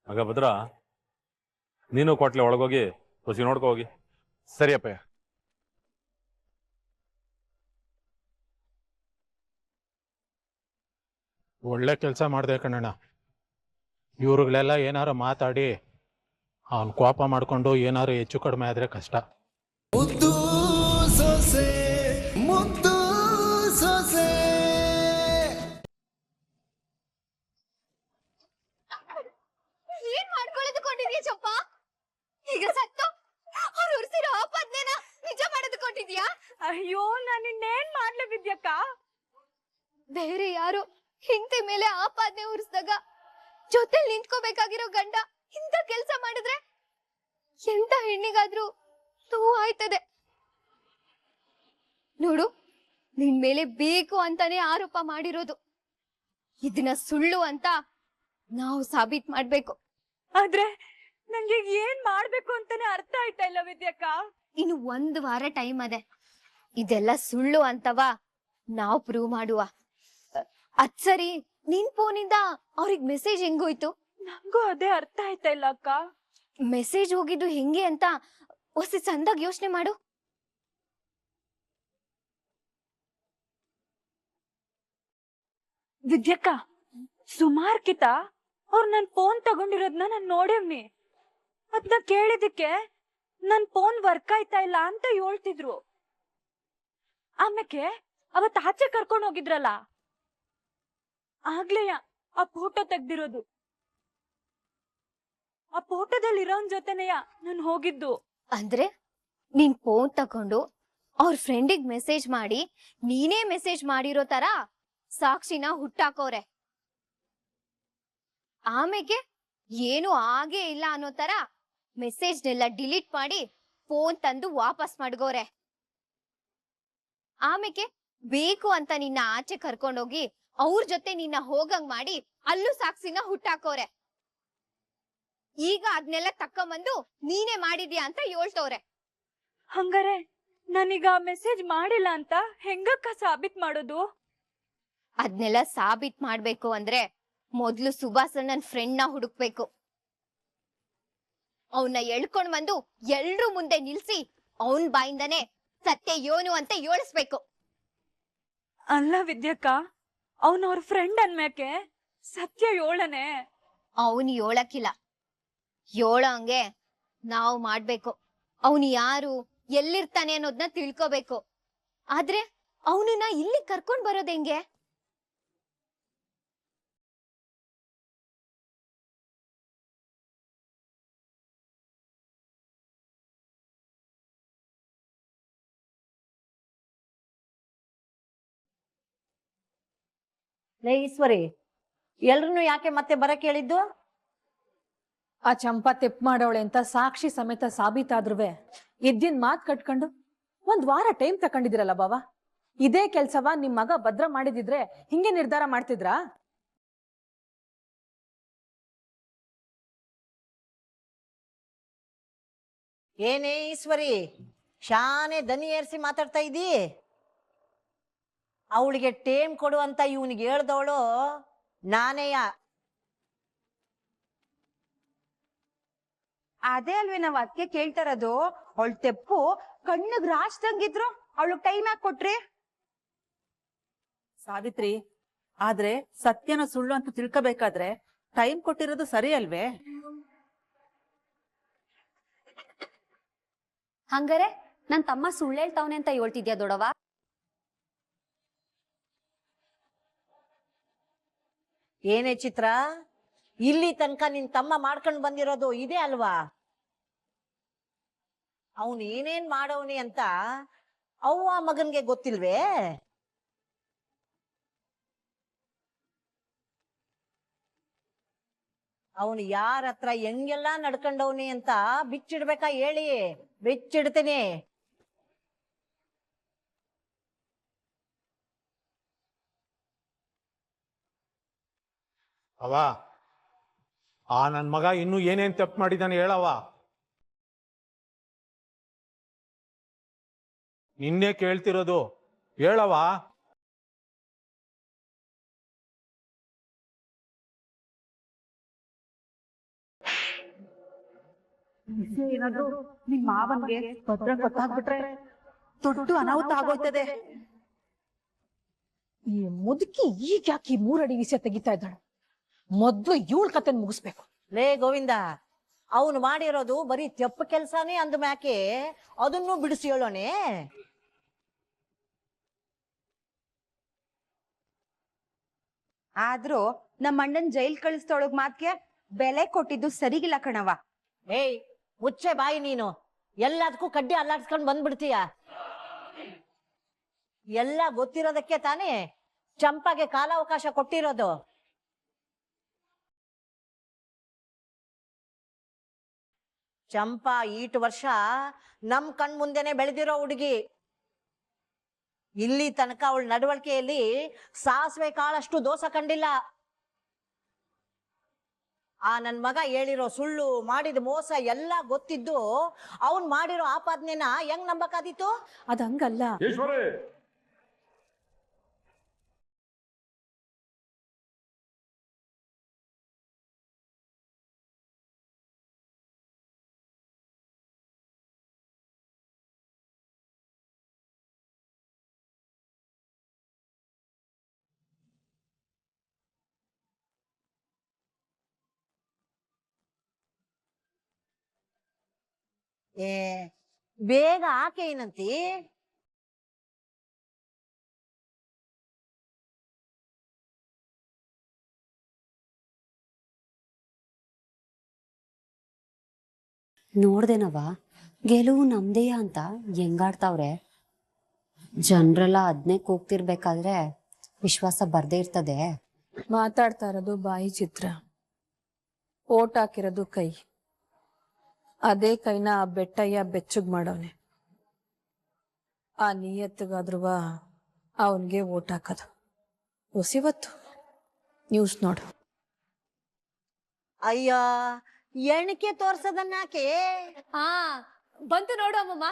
ಮಗ ಭದ್ರ, ನೀನು ಕೊಟ್ಲೆ ಒಳಗೋಗಿ ಹೊಸಿ ನೋಡ್ಕೊ ಹೋಗಿ. ಸರಿಯಪ್ಪಯ್ಯ. ಒಳ್ಳೆ ಕೆಲಸ ಮಾಡಿದೆ ಕಣಣ್ಣ. ಇವ್ರುಗಳೆಲ್ಲ ಏನಾರು ಮಾತಾಡಿ ಅವನ್ ಕೋಪ ಮಾಡ್ಕೊಂಡು ಏನಾರು ಹೆಚ್ಚು ಕಡಿಮೆ ಆದ್ರೆ ಕಷ್ಟ. ಮುದ್ದು ಸೊಸೆ, ಮುದ್ದು ಸೊಸೆ. ಏನ್ ಮಾಡ್ಕೊಳ್ಳೋದಕೊಂಡಿದ್ಯಾ ಚಪ್ಪ? ಈಗ ಸತ್ತು ಅವ್ರು ಉರ್ಸಿರೋ ಆಪದ್ನೇನ ನಿಜ ಮಾಡೋದಕೊಂಡಿದ್ಯಾ? ಅಯ್ಯೋ ನಾನು ಇನ್ನೇನ್ ಮಾಡ್ಲೆ ವಿದ್ಯಕ್ಕ? ಬೇರೆ ಯಾರು ಹೆಂಡತಿ ಮೇಲೆ ಆಪಾದನೆ ಉರ್ಸ್ದಾಗ ಜೊತೆ ನಿಂತ್ಕೋಬೇಕಾಗಿರೋ ಗಂಡ ಇಂಥ ಕೆಲ್ಸ ಮಾಡಿದ್ರೆ ಎಂತ ಹೆಣ್ಣಿಗಾದ್ರೂ ನೋವು ಆಯ್ತದೆ. ನೋಡು, ನಿನ್ ಮೇಲೆ ಬೇಕು ಅಂತಾನೆ ಆರೋಪ ಮಾಡಿರೋದು. ಇದನ್ನ ಸುಳ್ಳು ಅಂತ ನಾವು ಸಾಬೀತ್ ಮಾಡ್ಬೇಕು. ಆದ್ರೆ ನಂಗೆ ಏನ್ ಮಾಡ್ಬೇಕು ಅಂತಾನೆ ಅರ್ಥ ಆಯ್ತಾ ಇಲ್ಲ ವಿದ್ಯಕ್ಕ. ಇನ್ನು 1 ವಾರ ಟೈಮ್ ಅದೆ. ಇದೆಲ್ಲ ಸುಳ್ಳು ಅಂತವಾ ನಾವ್ ಪ್ರೂವ್ ಮಾಡುವ. ಅದ್ ಸರಿ, ನಿನ್ ಫೋನಿಂದ ಅವ್ರಿಗೆ ಮೆಸೇಜ್ ಹೆಂಗೋಯ್ತು? ನಂಗೂ ಅದೇ ಅರ್ಥ ಆಯ್ತಾ ಇಲ್ಲ ಅಕ್ಕ. ಮೆಸೇಜ್ ಹೋಗಿದ್ದು ಹೆಂಗೆ ಅಂತ ಹೊಸ ಚಂದಾಗಿ ಯೋಚನೆ ಮಾಡು. ವಿದ್ಯಕ್ಕ, ಸುಮಾರ್ಕಿತ ಅವ್ರು ನನ್ ಫೋನ್ ತಗೊಂಡಿರೋದ್ನ ನಾನ್ ನೋಡೇವ್ನಿ. ಅದ್ನ ಕೇಳಿದಕ್ಕೆ ನನ್ ಫೋನ್ ವರ್ಕ್ ಆಯ್ತಾ ಇಲ್ಲ ಅಂತ ಹೇಳ್ತಿದ್ರು. ಆಮೇಲೆ ಅವತ್ ಆಚೆ ಕರ್ಕೊಂಡ್ ಹೋಗಿದ್ರಲ್ಲ, ಆಗ್ಲೇಯ ಆ ಫೋಟೋ ತೆಗ್ದಿರೋದು. ಆ ಫೋಟೋದಲ್ಲಿ ಇರೋನ್ ಜೊತೆನೆಯ ನಾನ್ ಹೋಗಿದ್ದು. ಅಂದ್ರೆ ನೀನ್ ಫೋನ್ ತಕೊಂಡು ಅವ್ರ ಫ್ರೆಂಡಿಗ್ ಮೆಸೇಜ್ ಮಾಡಿ ನೀನೇ ಮೆಸೇಜ್ ಮಾಡಿರೋ ತರ ಸಾಕ್ಷಿನ ಹುಟ್ಟಾಕೋರೆ. ಆಮೇಲೆ ಏನು ಆಗೇ ಇಲ್ಲ ಅನ್ನೋ ತರ ಮೆಸೇಜ್ನೆಲ್ಲ ಡಿಲೀಟ್ ಮಾಡಿ ಫೋನ್ ತಂದು ವಾಪಸ್ ಮಾಡ್ಗೋರೆ. ಆಮೇಲೆ ಬೇಕು ಅಂತ ನಿನ್ನ ಆಚೆ ಕರ್ಕೊಂಡೋಗಿ ಅವ್ರ ಜೊತೆ ನಿನ್ನ ಹೋಗಂಗ್ ಮಾಡಿ ಅಲ್ಲೂ ಸಾಕ್ಷಿನ ಹುಟ್ಟಾಕೋರೆ. ಈಗ ಅದ್ನೆಲ್ಲ ತಕ್ಕಂಬಂದು ನೀನೇ ಮಾಡಿದ್ಯಾ ಅಂತ ಹೇಳ್ತವ್ರೆ. ಹಂಗಾರೆ ನಾನೀಗ ಮೆಸೇಜ್ ಮಾಡಿಲ್ಲ ಅಂತ ಹೆಂಗಕ್ಕ ಸಾಬೀತ್ ಮಾಡೋದು? ಅದ್ನೆಲ್ಲ ಸಾಬೀತ್ ಮಾಡ್ಬೇಕು ಅಂದ್ರೆ ಮೊದ್ಲು ಸುಭಾಸ್ ನನ್ ಫ್ರೆಂಡ್ ನ ಹುಡುಕ್ಬೇಕು. ಅವನ್ನ ಎಳ್ಕೊಂಡ್ ಬಂದು ಎಲ್ರೂ ಮುಂದೆ ನಿಲ್ಸಿ ಅವನ್ ಬಾಯಿಂದಾನೆ ಸತ್ಯ ಯೋನು ಅಂತ ಹೇಳಿಸ್ಬೇಕು. ಅಲ್ಲ ವಿದ್ಯಕ್ಕ, ಅವನ ಅವ್ರ ಫ್ರೆಂಡ್ ಅನ್ಮ್ಯಾಕೆ ಸತ್ಯ ಯೋಳನೆ? ಅವನ್ ಯೋಳಕ್ಕಿಲ್ಲ, ಯೋಳಂಗೆ ನಾವು ಮಾಡ್ಬೇಕು. ಅವನು ಯಾರು, ಎಲ್ಲಿರ್ತಾನೆ ಅನ್ನೋದನ್ನ ತಿಳ್ಕೋಬೇಕು. ಆದ್ರೆ ಅವನನ್ನ ಇಲ್ಲಿ ಕರ್ಕೊಂಡ್ ಬರೋದ್ ಹೆಂಗೆ? ಲೇ ಈಶ್ವರಿ, ಎಲ್ರನ್ನೂ ಯಾಕೆ ಮತ್ತೆ ಬರಕ್ ಹೇಳಿದ್ದು? ಆ ಚಂಪಾ ತೆಪ್ಪು ಮಾಡೋಳೆ ಅಂತ ಸಾಕ್ಷಿ ಸಮೇತ ಸಾಬೀತಾದ್ರುವೆ ಇದ್ದಿನ್ ಮಾತ್ ಕಟ್ಕೊಂಡು 1 ವಾರ ಟೈಮ್ ತಕೊಂಡಿದಿರಲ್ಲ ಬಾವ. ಇದೇ ಕೆಲ್ಸವ ನಿಮ್ ಮಗ ಭದ್ರ ಮಾಡಿದಿದ್ರೆ ಹಿಂಗೆ ನಿರ್ಧಾರ ಮಾಡ್ತಿದ್ರಾ? ಏನೇ ಈಶ್ವರಿ, ಶಾನೆ ದನಿ ಏರ್ಸಿ ಮಾತಾಡ್ತಾ ಇದ್ದೀ? ಅವಳಿಗೆ ಟೇಮ್ ಕೊಡು ಅಂತ ಇವನಿಗೆ ಹೇಳ್ದವಳು ನಾನೇಯ. ಅದೇ ಅಲ್ವೇ ನಾವ್ ಅದಕ್ಕೆ ಕೇಳ್ತಾ ಇರೋದು. ಅವಳ ತೆಪ್ಪು ಕಣ್ಣಿಗ್ ರಾಜ್ದಂಗಿದ್ರು ಅವಳು ಟೈಮ್ ಯಾಕೆ ಕೊಟ್ರಿ? ಸಾವಿತ್ರಿ, ಆದ್ರೆ ಸತ್ಯನ ಸುಳ್ಳು ಅಂತ ತಿಳ್ಕೋಬೇಕಾದ್ರೆ ಟೈಮ್ ಕೊಟ್ಟಿರೋದು ಸರಿ ಅಲ್ವೇ? ಹಂಗಾರೆ ನನ್ ತಮ್ಮ ಸುಳ್ಳು ಹೇಳ್ತಾವನೆ ಅಂತ ಹೇಳ್ತಿದ್ಯಾ ದೊಡವ? ಏನೇ ಚಿತ್ರ, ಇಲ್ಲಿ ತನಕ ನಿನ್ ತಮ್ಮ ಮಾಡ್ಕೊಂಡು ಬಂದಿರೋದು ಇದೇ ಅಲ್ವಾ? ಅವನು ಏನೇನ್ ಮಾಡವನಿ ಅಂತ ಅವ್ವ ಮಗನ್ಗೆ ಗೊತ್ತಿಲ್ವೇ? ಅವನು ಯಾರ ಹತ್ರ ಹೆಂಗೆಲ್ಲಾ ನಡ್ಕೊಂಡವನಿ ಅಂತ ಬಿಚ್ಚಿಡ್ಬೇಕಾ ಹೇಳಿ? ಬಿಚ್ಚಿಡ್ತೀನಿ. ಅವ ಆ ನನ್ ಮಗ ಇನ್ನು ಏನೇನ್ ತಪ್ಪು ಮಾಡಿದಾನೆ ಹೇಳವ. ನಿನ್ನೆ ಕೇಳ್ತಿರೋದು, ಹೇಳವ. ಏನಾದ್ರು ನಿಮ್ ಮಾವನ್ಗೆ ಭದ್ರ ಗೊತ್ತಾಗ್ಬಿಟ್ರೆ ದೊಡ್ಡ ಅನಾಹುತ ಆಗೋಯ್ತದೆ. ಈ ಮುದುಕಿ ಈಗ ಯಾಕೆ ಈ 3 ಅಡಿ ವಿಷಯ ತೆಗಿತಾ ಇದ್ದಾಳೆ? ಮೊದ್ಲು ಇವಳ ಕತೆ ಮುಗಿಸ್ಬೇಕು. ಲೇ ಗೋವಿಂದ, ಅವನು ಮಾಡಿರೋದು ಬರೀ ತೆಪ್ಪ ಕೆಲ್ಸಾನೇ ಅಂದ ಮ್ಯಾಕೆ ಅದನ್ನು ಬಿಡಿಸಿ ಹೇಳೋಣೆ. ಆದ್ರೂ ನಮ್ಮ ಅಣ್ಣನ್ ಜೈಲ್ ಕಳಿಸ್ತೊಳಗ್ ಮಾತ್ಗೆ ಬೆಲೆ ಕೊಟ್ಟಿದ್ದು ಸರಿಗಿಲ್ಲ ಕಣವ. ಏಯ್ ಮುಚ್ಚೆ ಬಾಯಿ ನೀನು, ಎಲ್ಲದಕ್ಕೂ ಕಡ್ಡಿ ಅಲ್ಲಾಡ್ಸ್ಕೊಂಡ್ ಬಂದ್ಬಿಡ್ತೀಯ. ಎಲ್ಲ ಗೊತ್ತಿರೋದಕ್ಕೆ ತಾನೇ ಚಂಪಾಗೆ ಕಾಲಾವಕಾಶ ಕೊಟ್ಟಿರೋದು. ಚಂಪಾ ಈಟು ವರ್ಷ ನಮ್ ಕಣ್ ಮುಂದೆನೆ ಬೆಳೆದಿರೋ ಹುಡುಗಿ. ಇಲ್ಲಿ ತನಕ ಅವಳ ನಡವಳಿಕೆಯಲ್ಲಿ ಸಾಸಿವೆ ಕಾಳಷ್ಟು ದೋಷ ಕಂಡಿಲ್ಲ. ಆ ನನ್ ಮಗ ಹೇಳಿರೋ ಸುಳ್ಳು, ಮಾಡಿದ ಮೋಸ ಎಲ್ಲ ಗೊತ್ತಿದ್ದು ಅವನ್ ಮಾಡಿರೋ ಆಪಾದನೆನ ಹೆಂಗ್ ನಂಬಕಾದಿತ್ತು? ಅದ್ ಹಂಗಲ್ಲ. ಏ ಬೇಗ ಆಕೆ ಏನಂತಿ? ನೋಡ್ದೇನವ ಗೆಲುವು ನಮ್ದೇಯ ಅಂತ ಹೆಂಗಾಡ್ತಾವ್ರೆ. ಜನರೆಲ್ಲ ಅದ್ನೇ ಕೂಗ್ತಿರ್ಬೇಕಾದ್ರೆ ವಿಶ್ವಾಸ ಬರ್ದೇ ಇರ್ತದೆ. ಮಾತಾಡ್ತಾ ಇರೋದು ಬಾಯಿ ಚಿತ್ರ, ಓಟ್ ಹಾಕಿರೋದು ಕೈ. ಅದೇ ಕೈನ ಆ ಬೆಟ್ಟಯ್ಯ ಬೆಚ್ಚಗ್ ಮಾಡವನೆ. ಆ ನಿಯತ್ತಿಗಾದ್ರುವ ಅವನ್ಗೆ ಓಟ್ ಹಾಕೋದು. ಹೊಸಿವತ್ತು ನ್ಯೂಸ್ ನೋಡು. ಅಯ್ಯ ಎಣಿಕೆ ತೋರ್ಸದನ್ನಾಕೆ? ಹಾ ಬಂತು ನೋಡು ಅಮ್ಮಮ್ಮ.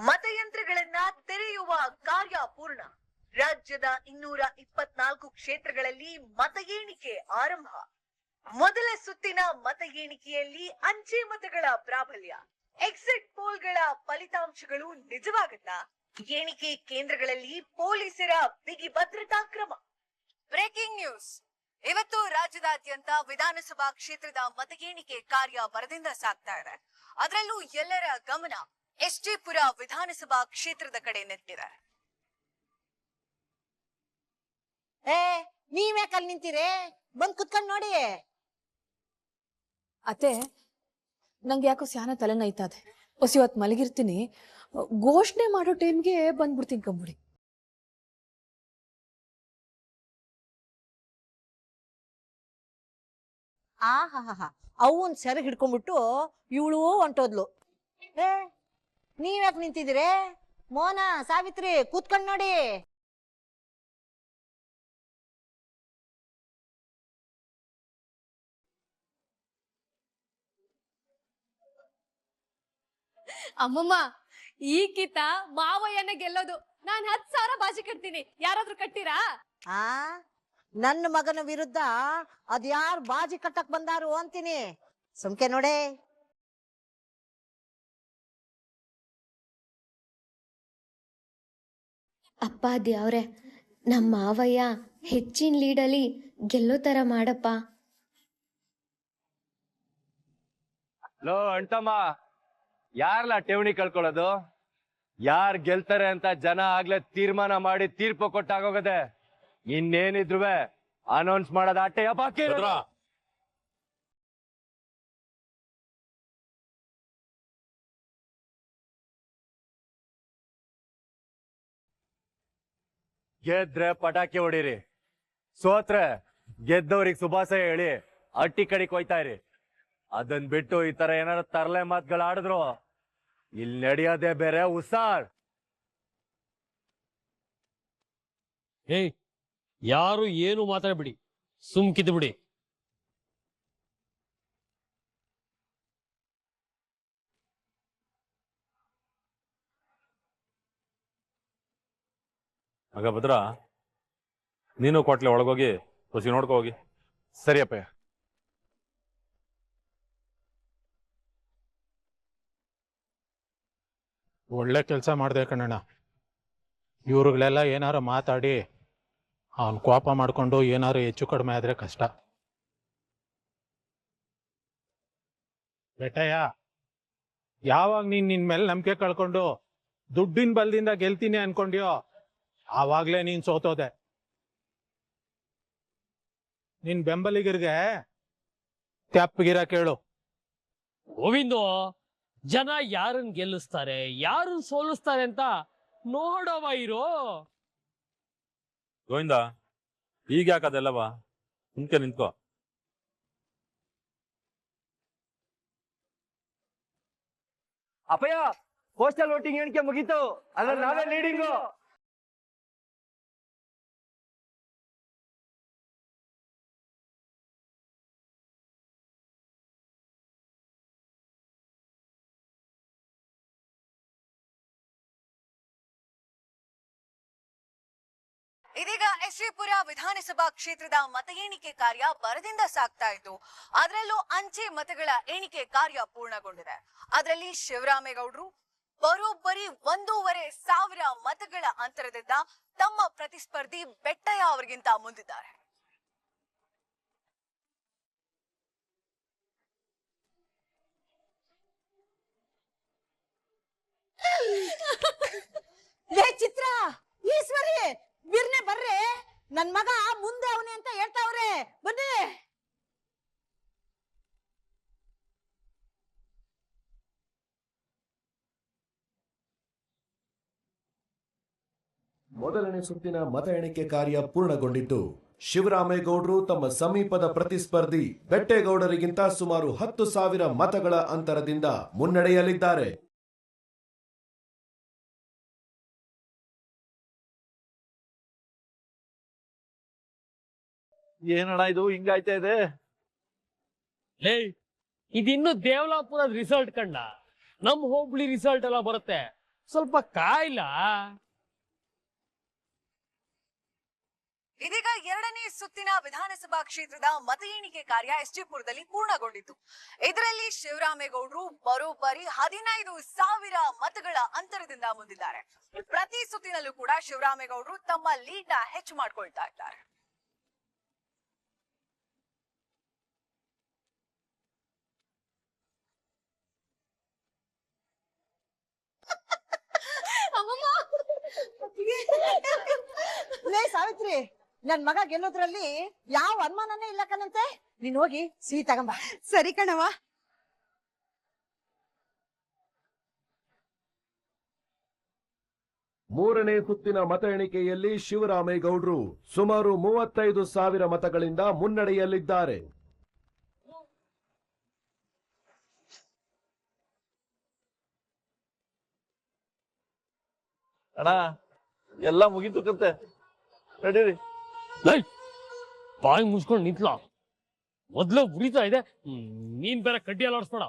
ಮತಯಂತ್ರಗಳನ್ನ ತೆರೆಯುವ ಕಾರ್ಯ ಪೂರ್ಣ. ರಾಜ್ಯದ 224 ಕ್ಷೇತ್ರಗಳಲ್ಲಿ ಮತ ಎಣಿಕೆ ಆರಂಭ. ಮೊದಲ ಸುತ್ತಿನ ಮತ ಎಣಿಕೆಯಲ್ಲಿ ಅಂಚೆ ಮತಗಳ ಪ್ರಾಬಲ್ಯ. ಎಕ್ಸಿಟ್ ಪೋಲ್ಗಳ ಫಲಿತಾಂಶಗಳು ನಿಜವಾಗುತ್ತಾ? ಎಣಿಕೆ ಕೇಂದ್ರಗಳಲ್ಲಿ ಪೊಲೀಸರ ಬಿಗಿ ಭದ್ರತಾ ಕ್ರಮ. Breaking news. ಇವತ್ತು ರಾಜ್ಯದಾದ್ಯಂತ ವಿಧಾನಸಭಾ ಕ್ಷೇತ್ರದ ಮತ ಎಣಿಕೆ ಕಾರ್ಯ ಭರದಿಂದ ಸಾಗ್ತಾ ಇದೆ. ಅದರಲ್ಲೂ ಎಲ್ಲರ ಗಮನ ಎಸ್ಟಿಪುರ ವಿಧಾನಸಭಾ ಕ್ಷೇತ್ರದ ಕಡೆ ನೆಟ್ಟಿದೆ. ಏ ನೀವ್ಯಾಕಲ್ಲಿ ನಿಂತೀರಿ? ಬಂದ್ ಕುತ್ಕೊಂಡ್ ನೋಡಿ. ಅತ್ತೆ, ನಂಗೆ ಯಾಕೋ ಸ್ಯಾನ ತಲೆ ನೋಯ್ತದೆ. ಹೊಸಿವತ್ ಮಲಗಿರ್ತೀನಿ, ಘೋಷಣೆ ಮಾಡೋ ಟೈಮ್ಗೆ ಬಂದ್ಬಿಡ್ತೀನಿ ಕಂಬಿಡಿ. ಆಹಾ ಅವನ್ ಸೆರೆ ಹಿಡ್ಕೊಂಡ್ಬಿಟ್ಟು ಇವಳು ಹೊಂಟೋದ್ಲು. ಏ ನೀವ್ಯಾಕೆ ನಿಂತಿದ್ದೀರಿ? ಮೋನ, ಸಾವಿತ್ರಿ ಕೂತ್ಕೊಂಡ್ ನೋಡಿ. ಅಮ್ಮಮ್ಮ ಈಗಿತ ಮಾವಯ್ಯನ ಗೆಲ್ಲೋದು. ನಾನ್ 10,000 ಬಾಜಿ ಕಟ್ತೀನಿ, ಯಾರಾದ್ರೂ ಕಟ್ತೀರಾ? ಆ ನನ್ನ ಮಗನ ವಿರುದ್ಧ ಅದ್ಯಾರು ಬಾಜಿ ಕಟ್ಟಕ್ ಬಂದಾರು ಅಂತೀನಿ. ಸುಮ್ಕೆ ನೋಡೆ. ಅಪ್ಪ ದ್ಯಾವ್ರೆ, ನಮ್ಮ ಮಾವಯ್ಯ ಹೆಚ್ಚಿನ ಲೀಡಲ್ಲಿ ಗೆಲ್ಲೋ ತರ ಮಾಡಪ್ಪ. ಲೋ ಅಂಟಮ್ಮ, ಯಾರಲ್ಲ ಠೇವಣಿ ಕಳ್ಕೊಳ್ಳೋದು? ಯಾರ್ ಗೆಲ್ತಾರೆ ಅಂತ ಜನ ಆಗ್ಲೇ ತೀರ್ಮಾನ ಮಾಡಿ ತೀರ್ಪು ಕೊಟ್ಟಾಗೋಗದೆ. ಇನ್ನೇನಿದ್ರು ಅನೌನ್ಸ್ ಮಾಡೋದು ಆಟೆ. ಗೆದ್ರೆ ಪಟಾಕಿ ಹೊಡೀರಿ, ಸೋತ್ರೆ ಗೆದ್ದವ್ರಿಗೆ ಶುಭಾಶಯ ಹೇಳಿ ಅಟ್ಟಿ ಕಡಿಕ್ ಹೋಯ್ತಾ ಇರಿ. ಅದನ್ ಬಿಟ್ಟು ಈ ತರ ಏನಾರ ತರಲೆ ಮಾತುಗಳು ಆಡಿದ್ರು ಇಲ್ಲಿ ನಡೆಯೋದೇ ಬೇರೆ. ಉಸಾರ್. ಏಯ್, ಯಾರು ಏನು ಮಾತಾಡ್ಬಿಡಿ, ಸುಮ್ಕಿದ್ ಬಿಡಿ. ಆಗ ಭದ್ರ, ನೀನು ಕೊಟ್ಲೆ ಒಳಗೋಗಿ ಹೊಸಿ ನೋಡ್ಕೊ ಹೋಗಿ. ಸರಿಯಪ್ಪ. ಒಳ್ಳೆ ಕೆಲಸ ಮಾಡಿದೆ ಕಣಣ್ಣ. ಇವ್ರುಗಳೆಲ್ಲ ಏನಾರು ಮಾತಾಡಿ ಅವನ್ ಕೋಪ ಮಾಡ್ಕೊಂಡು ಏನಾರು ಹೆಚ್ಚು ಕಡಿಮೆ ಆದ್ರೆ ಕಷ್ಟ. ಬೆಟ್ಟಯ್ಯ, ಯಾವಾಗ ನಿನ್ ಮೇಲೆ ನಂಬಿಕೆ ಕಳ್ಕೊಂಡು ದುಡ್ಡಿನ ಬಲದಿಂದ ಗೆಲ್ತೀನಿ ಅನ್ಕೊಂಡ್ಯೋ ಆವಾಗ್ಲೇ ನೀನ್ ಸೋತೋದೆ. ನಿನ್ ಬೆಂಬಲಿಗರಿಗೆ ತೆಪ್ಪಗಿರ ಕೇಳು. ಗೋವಿಂದು, ಜನ ಯಾರನ್ನ ಗೆಲ್ಲಿಸ್ತಾರೆ ಯಾರನ್ನ ಸೋಲಿಸ್ತಾರೆ ಅಂತ ನೋಡವ ಇರೋ. ಗೋವಿಂದ, ಈಗ ಯಾಕದೆಲ್ಲವಾ ನಿಂತ್ಕೋ. ಅಪ್ಪಯ್ಯ, ಪೋಸ್ಟಲ್ ವೋಟಿಂಗ್ ಎಣಿಕೆ ಮುಗೀತು, ಅದ್ರಲ್ಲಿ ನಾವೇ ಲೀಡಿಂಗು. ಇದೀಗ ಎಸ್ವಿಪುರ ವಿಧಾನಸಭಾ ಕ್ಷೇತ್ರದ ಮತ ಎಣಿಕೆ ಕಾರ್ಯ ಬರದಿಂದ ಸಾಗ್ತಾ ಇತ್ತು. ಅದರಲ್ಲೂ ಅಂಚೆ ಮತಗಳ ಎಣಿಕೆ ಕಾರ್ಯ ಪೂರ್ಣಗೊಂಡಿದೆ. ಅದರಲ್ಲಿ ಶಿವರಾಮೇಗೌಡರು ಬರೋಬ್ಬರಿ 1,500 ಮತಗಳ ಅಂತರದಿಂದ ತಮ್ಮ ಪ್ರತಿಸ್ಪರ್ಧಿ ಬೆಟ್ಟಯ್ಯ ಅವರಿಗಿಂತ ಮುಂದಿದ್ದಾರೆ. ಚಿತ್ರ, ಈಶ್ವರಿ, ಬಿರ್ನೆ ಬರ್ರೆ, ನನ್ ಮಗ ಮುಂದೆ ಅವನೇ ಅಂತ ಹೇಳ್ತಾವ್ರೆ, ಬನ್ನಿ. ಮೊದಲನೇ ಸುತ್ತಿನ ಮತ ಎಣಿಕೆ ಕಾರ್ಯ ಪೂರ್ಣಗೊಂಡಿದ್ದು, ಶಿವರಾಮೇಗೌಡರು ತಮ್ಮ ಸಮೀಪದ ಪ್ರತಿಸ್ಪರ್ಧಿ ಬೆಟ್ಟೇಗೌಡರಿಗಿಂತ ಸುಮಾರು 10,000 ಮತಗಳ ಅಂತರದಿಂದ ಮುನ್ನಡೆಯಲಿದ್ದಾರೆ. ಏನಣ್ಣ ಇದು ಹಿಂಗಾಯ್ತಾ ಇದೆ? ಲೇ, ಇದಿನ್ನು ದೇವಲಾಪುರದ ರಿಸಲ್ಟ್ ಕಂಡ, ನಮ್ ಹೋಬಳಿ ರಿಸಲ್ಟ್ ಎಲ್ಲ ಬರುತ್ತೆ, ಸ್ವಲ್ಪ ಕಾಯ್ಲ. ಇದೀಗ ಎರಡನೇ ಸುತ್ತಿನ ವಿಧಾನಸಭಾ ಕ್ಷೇತ್ರದ ಮತ ಎಣಿಕೆ ಕಾರ್ಯ ಎಸ್ಟಿಪುರದಲ್ಲಿ ಪೂರ್ಣಗೊಂಡಿತು. ಇದರಲ್ಲಿ ಶಿವರಾಮೇಗೌಡರು ಬರೋಬ್ಬರಿ 15,000 ಮತಗಳ ಅಂತರದಿಂದ ಮುಂದಿದ್ದಾರೆ. ಪ್ರತಿ ಸುತ್ತಿನಲ್ಲೂ ಕೂಡ ಶಿವರಾಮೇಗೌಡರು ತಮ್ಮ ಲೀಡ್ ನ ಹೆಚ್ಚು ಮಾಡ್ಕೊಳ್ತಾ ಇದ್ದಾರೆ. ಲೇ ಸಾವಿತ್ರಿ, ನನ್ ಮಗ ಗೆಲ್ಲೋದ್ರಲ್ಲಿ ಯಾವ ಅನುಮಾನನೇ ಇಲ್ಲ ಕಣಂತೆ. ನೀನ್ ಹೋಗಿ ಸಿಹಿ ತಗೊಂಬ. ಸರಿ ಕಣವ. ಮೂರನೇ ಸುತ್ತಿನ ಮತ ಎಣಿಕೆಯಲ್ಲಿ ಶಿವರಾಮೇಗೌಡರು ಸುಮಾರು 35,000 ಮತಗಳಿಂದ ಮುನ್ನಡೆಯಲಿದ್ದಾರೆ. ಅಣ್ಣ, ಎಲ್ಲ ಮುಗೀತು ಕತೆ, ನಡೀರಿ. ಬಾಯಿ ಮುಚ್ಕೊಂಡು ನಿಂತ್ಲ, ಮೊದ್ಲು ಉರಿತಾ ಇದೆ, ನೀನ್ ಬೇರೆ ಕಡ್ಡಿ ಎಲ್ಲ ಆಡಿಸ್ಬೇಡ.